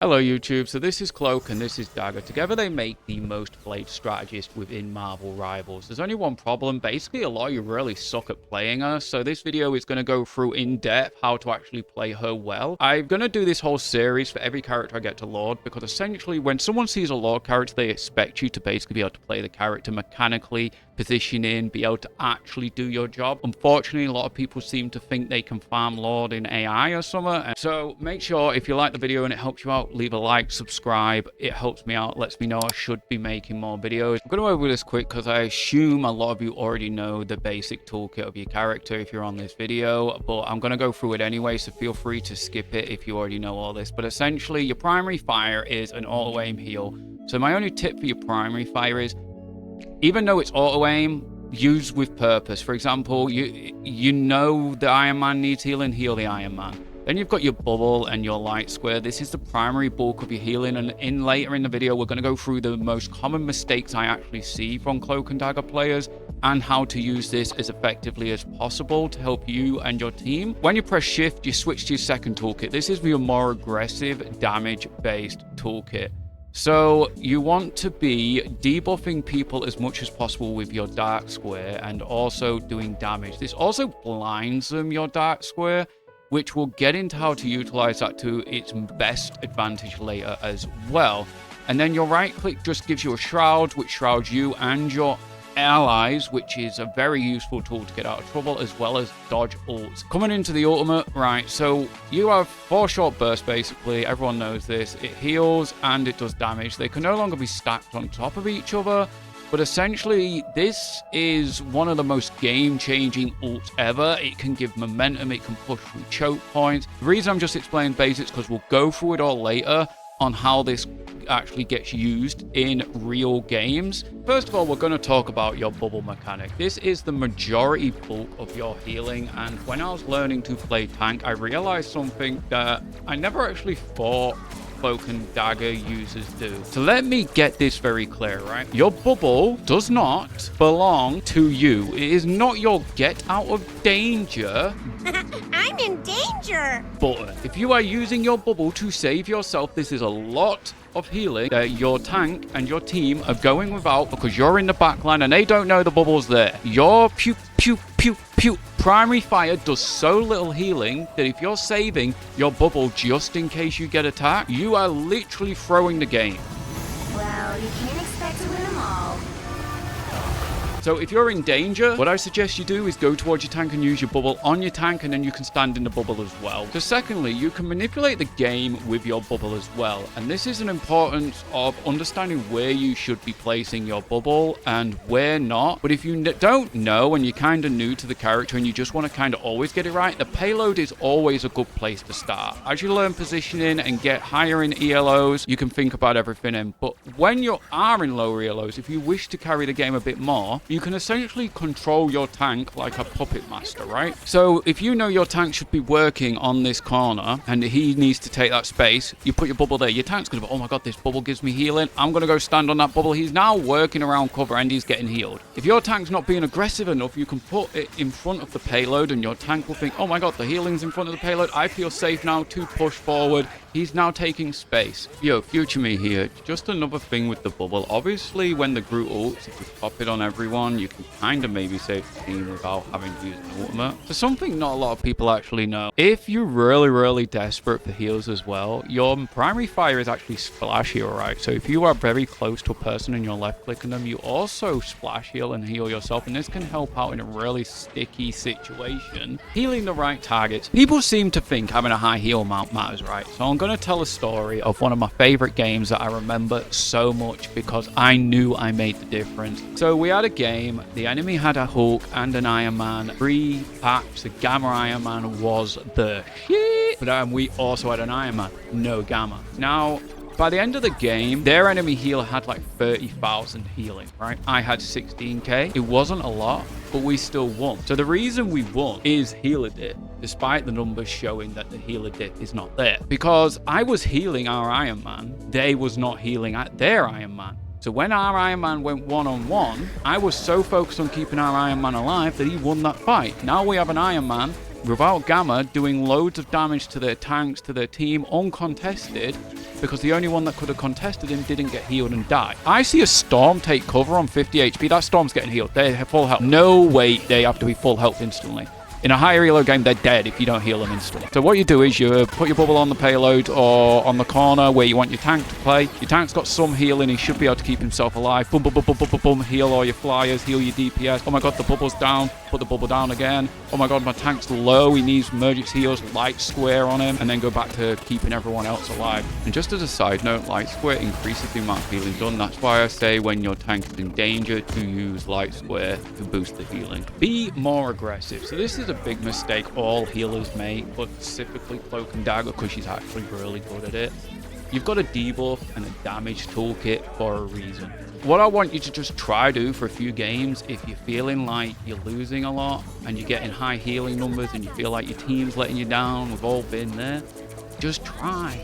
Hello YouTube, so this is Cloak and this is Dagger. Together they make the most played strategist within Marvel Rivals. There's only one problem, basically a lot of you really suck at playing her, so this video is going to go through in depth how to actually play her well. I'm going to do this whole series for every character I get to Lord, because essentially when someone sees a Lord character, they expect you to basically be able to play the character mechanically, positioning, be able to actually do your job. Unfortunately, a lot of people seem to think they can farm Lord in AI or something, so make sure if you like the video and it helps you out, leave a like, subscribe. It helps me out, lets me know I should be making more videos. I'm going to go over this quick because I assume a lot of you already know the basic toolkit of your character if you're on this video, but I'm going to go through it anyway, so feel free to skip it if you already know all this. But essentially, your primary fire is an auto-aim heal. So my only tip for your primary fire is, even though it's auto-aim, use with purpose. For example, you know the Iron Man needs healing, heal the Iron Man. Then you've got your bubble and your light square. This is the primary bulk of your healing, and later in the video we're going to go through the most common mistakes I actually see from Cloak and Dagger players and how to use this as effectively as possible to help you and your team. When you press shift, you switch to your second toolkit. This is your more aggressive damage based toolkit. So you want to be debuffing people as much as possible with your dark square and also doing damage. This also blinds them, your dark square, which we'll get into how to utilize that to its best advantage later as well. And then your right click just gives you a shroud, which shrouds you and your allies, which is a very useful tool to get out of trouble, as well as dodge ults. Coming into the ultimate, right, so you have 4 short bursts basically, everyone knows this. It heals and it does damage. They can no longer be stacked on top of each other, but essentially this is one of the most game-changing ults ever. It can give momentum, it can push through choke points. The reason I'm just explaining basics is because we'll go through it all later on how this actually gets used in real games. First of all, we're going to talk about your bubble mechanic. This is the majority bulk of your healing, and when I was learning to play tank, I realized something that I never actually thought Cloak and Dagger users do. So let me get this very clear, right? Your bubble does not belong to you. It is not your get out of danger I'm in danger button. If you are using your bubble to save yourself, this is a lot of healing that your tank and your team are going without because you're in the backline and they don't know the bubble's there. Your pew pew pew pew primary fire does so little healing that if you're saving your bubble just in case you get attacked, you are literally throwing the game. Well, you can't expect to win them all. So if you're in danger, what I suggest you do is go towards your tank and use your bubble on your tank, and then you can stand in the bubble as well. So secondly, you can manipulate the game with your bubble as well. And this is an importance of understanding where you should be placing your bubble and where not. But if you don't know and you're kind of new to the character and you just want to kind of always get it right, the payload is always a good place to start. As you learn positioning and get higher in ELOs, you can think about everything in. But when you are in lower ELOs, if you wish to carry the game a bit more, you can essentially control your tank like a puppet master, right? So if you know your tank should be working on this corner and he needs to take that space, you put your bubble there. Your tank's going to be, oh my god, this bubble gives me healing. I'm going to go stand on that bubble. He's now working around cover and he's getting healed. If your tank's not being aggressive enough, you can put it in front of the payload and your tank will think, oh my god, the healing's in front of the payload. I feel safe now to push forward. He's now taking space. Yo, future me here. Just another thing with the bubble. Obviously, when the Groot ults, if you pop it on everyone, you can kind of maybe save the team without having to use an ultimate. So something not a lot of people actually know. If you're really desperate for heals as well, your primary fire is actually splash heal, right? So if you are very close to a person and you're left clicking them, you also splash heal and heal yourself. And this can help out in a really sticky situation. Healing the right targets. People seem to think having a high heal amount matters, right? So I'm going to tell a story of one of my favorite games that I remember so much because I knew I made the difference. So we had a game, the enemy had a Hulk and an Iron Man, 3 packs, the Gamma Iron Man was the shit, but we also had an Iron Man, no Gamma. Now, by the end of the game, their enemy healer had like 30,000 healing, right? I had 16k. It wasn't a lot, but we still won. So the reason we won is healer dip, despite the numbers showing that the healer dip is not there. Because I was healing our Iron Man, they was not healing at their Iron Man. So when our Iron Man went one-on-one, I was so focused on keeping our Iron Man alive that he won that fight. Now we have an Iron Man without Gamma doing loads of damage to their tanks, to their team, uncontested, because the only one that could have contested him didn't get healed and die. I see a Storm take cover on 50 HP. That Storm's getting healed. They have full health. No way they have to be full health instantly. In a higher elo game, they're dead if you don't heal them instantly. So what you do is you put your bubble on the payload or on the corner where you want your tank to play. Your tank's got some healing. He should be able to keep himself alive. Boom, boom, boom, boom, boom, boom, boom. Heal all your flyers. Heal your DPS. Oh my god, the bubble's down. Put the bubble down again. Oh my god, my tank's low. He needs emergency heals. Light square on him. And then go back to keeping everyone else alive. And just as a side note, light square increases the amount of healing done. That's why I say when your tank is in danger to use light square to boost the healing. Be more aggressive. So this is a big mistake all healers make, but specifically Cloak and Dagger because she's actually really good at it. You've got a debuff and a damage toolkit for a reason. What I want you to just try do for a few games, if you're feeling like you're losing a lot and you're getting high healing numbers and you feel like your team's letting you down, we've all been there, just try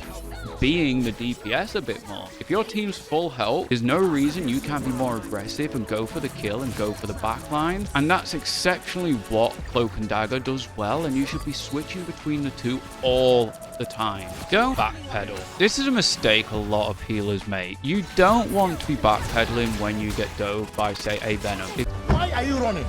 being the DPS a bit more. If your team's full health, there's no reason you can't be more aggressive and go for the kill and go for the backline. And that's exceptionally what Cloak and Dagger does well, and you should be switching between the two all the time. Don't backpedal. This is a mistake a lot of healers make. You don't want to be backpedaling when you get dove by, say, a Venom. Why are you running?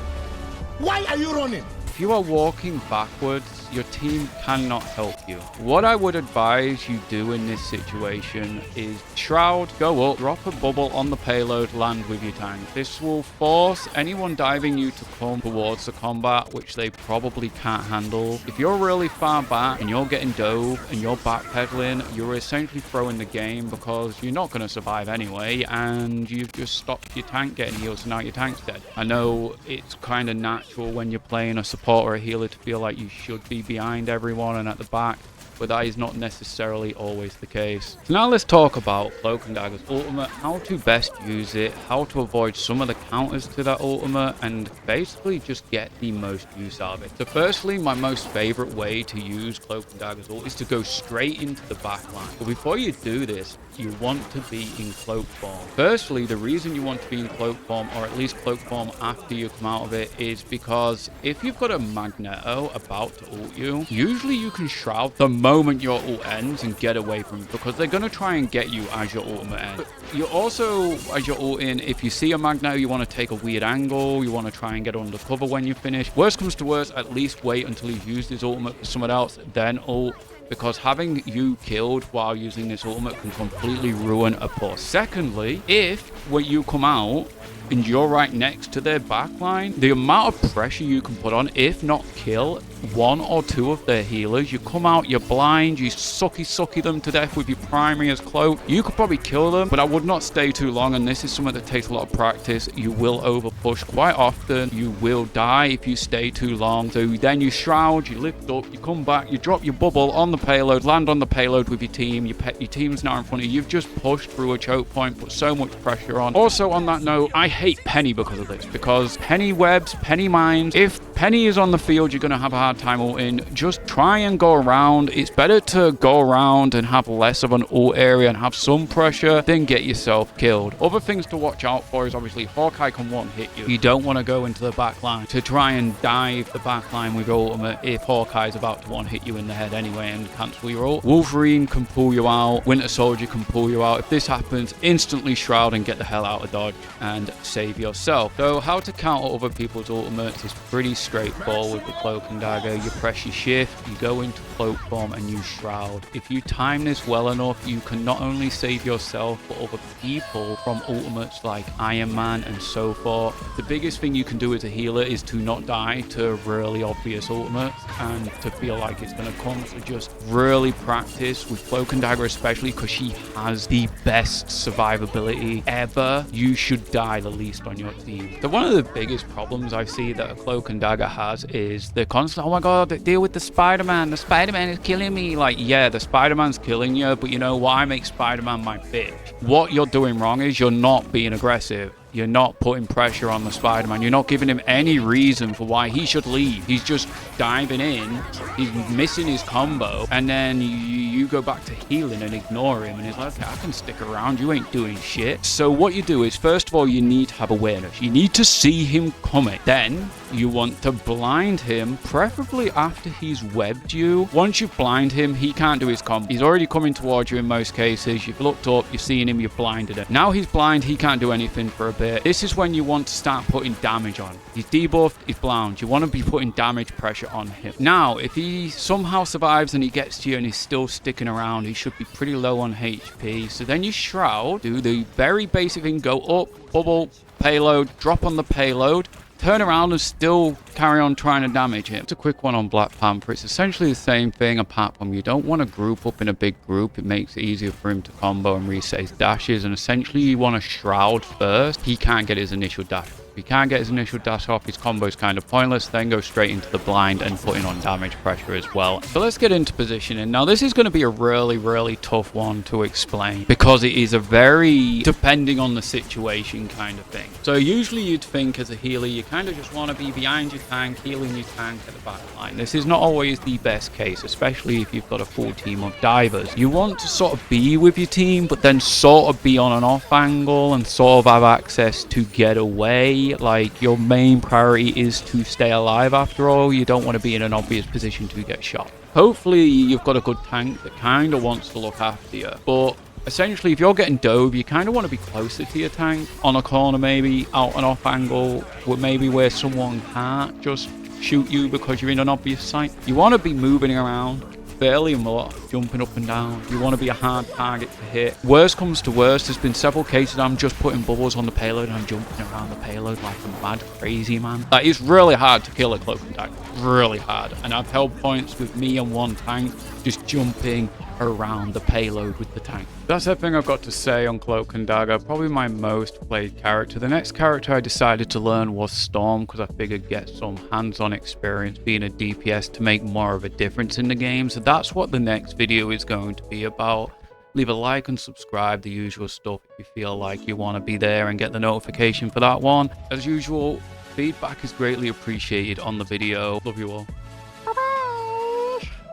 Why are you running? If you are walking backwards, your team cannot help you. What I would advise you do in this situation is shroud, go up, drop a bubble on the payload, land with your tank. This will force anyone diving you to come towards the combat, which they probably can't handle. If you're really far back and you're getting dove and you're backpedaling, you're essentially throwing the game because you're not going to survive anyway, and you've just stopped your tank getting healed, so now your tank's dead. I know it's kind of natural when you're playing a support or a healer to feel like you should be behind everyone and at the back, but that is not necessarily always the case. So now let's talk about Cloak and Dagger's ultimate, how to best use it, how to avoid some of the counters to that ultimate, and basically just get the most use out of it. So firstly, my most favorite way to use Cloak and Dagger's ult is to go straight into the backline. But before you do this, you want to be in cloak form. Firstly, the reason you want to be in cloak form, or at least cloak form after you come out of it, is because if you've got a Magneto about to ult you, usually you can shroud the moment your ult ends and get away from it, because they're going to try and get you as your ultimate ends. But you also, as you're ulting, if you see a Magneto, you want to take a weird angle, you want to try and get under cover when you finish. Worst comes to worst, at least wait until he's used his ultimate for someone else, then ult. Because having you killed while using this ultimate can completely ruin a push. Secondly, if when you come out and you're right next to their backline, the amount of pressure you can put on, if not kill, one or two of their healers, you come out, you're blind, you sucky them to death with your primary as Cloak. You could probably kill them, but I would not stay too long, and this is something that takes a lot of practice. You will overpush quite often. You will die if you stay too long. So then you shroud, you lift up, you come back, you drop your bubble on the payload, land on the payload with your team. Your team's now in front of you. You've just pushed through a choke point, put so much pressure on. Also on that note, I hate Penny because of this, because Penny webs, Penny mines. If Penny is on the field, you're going to have a hard time ulting. Just try and go around. It's better to go around and have less of an ult area and have some pressure than get yourself killed. Other things to watch out for is obviously Hawkeye can one hit you. You don't want to go into the back line to try and dive the back line with your ultimate if Hawkeye's about to one hit you in the head anyway and cancel your ult. Wolverine can pull you out. Winter Soldier can pull you out. If this happens, instantly shroud and get the hell out of dodge and save yourself. So how to counter other people's ultimates is pretty straightforward with Cloak and Dagger. You press your shift, you go into cloak form, and you shroud. If you time this well enough, you can not only save yourself but other people from ultimates like Iron Man and so forth. The biggest thing you can do as a healer is to not die to really obvious ultimates and to feel like it's going to come. So just really practice with Cloak and Dagger, especially because she has the best survivability ever. You should die the least on your team. So one of the biggest problems I see that a Cloak and Dagger has is they're constantly, oh my god, deal with the Spider-Man. The Spider-Man is killing me. Like, yeah, the Spider-Man's killing you, but you know why? Make Spider-Man my bitch. What you're doing wrong is you're not being aggressive. you're not putting pressure on the Spider-Man. You're not giving him any reason for why he should leave. He's just diving in. He's missing his combo. And then you go back to healing and ignore him. And he's like, okay, I can stick around. You ain't doing shit. So what you do is, first of all, you need to have awareness. You need to see him coming. Then you want to blind him, preferably after he's webbed you. Once you blind him, he can't do his combo. He's already coming towards you in most cases. You've looked up, you've seen him, you've blinded him. Now he's blind, he can't do anything for a bit. This is when you want to start putting damage on him. He's debuffed, he's blind. You want to be putting damage pressure on him. Now, if he somehow survives and he gets to you and he's still sticking around, he should be pretty low on HP. So then you Shroud, do the very basic thing, go up, bubble, payload, drop on the payload, turn around and still carry on trying to damage him. It's a quick one on Black Panther. It's essentially the same thing, apart from you don't want to group up in a big group. It makes it easier for him to combo and reset his dashes, and essentially you want to Shroud first. He can't get his initial dash. If he can't get his initial dash off, his combo is kind of pointless. Then go straight into the blind and putting on damage pressure as well. So let's get into positioning. Now this is going to be a really tough one to explain, because it is a very depending on the situation kind of thing. So usually you'd think as a healer, you kind of just want to be behind your tank, healing your tank at the back line. This is not always the best case, especially if you've got a full team of divers. You want to sort of be with your team, but then sort of be on an off angle and sort of have access to get away. Like, your main priority is to stay alive after all. You don't want to be in an obvious position to get shot. Hopefully you've got a good tank that kind of wants to look after you, but essentially if you're getting dove, you kind of want to be closer to your tank, on a corner maybe, out an off angle, maybe where someone can't just shoot you because you're in an obvious sight. You want to be moving around fairly a lot, jumping up and down. You want to be a hard target to hit. Worst comes to worst, there's been several cases I'm just putting bubbles on the payload and I'm jumping around the payload like a mad crazy man. Like, it's really hard to kill a Cloak and Dagger, really hard. And I've held points with me and one tank just jumping around the payload with the tank. That's everything I've got to say on Cloak and Dagger. Probably my most played character. The next character I decided to learn was Storm, because I figured get some hands-on experience being a DPS to make more of a difference in the game. So that's what the next video is going to be about. Leave a like and subscribe, the usual stuff, if you feel like you want to be there and get the notification for that one. As usual, feedback is greatly appreciated on the video. Love you all.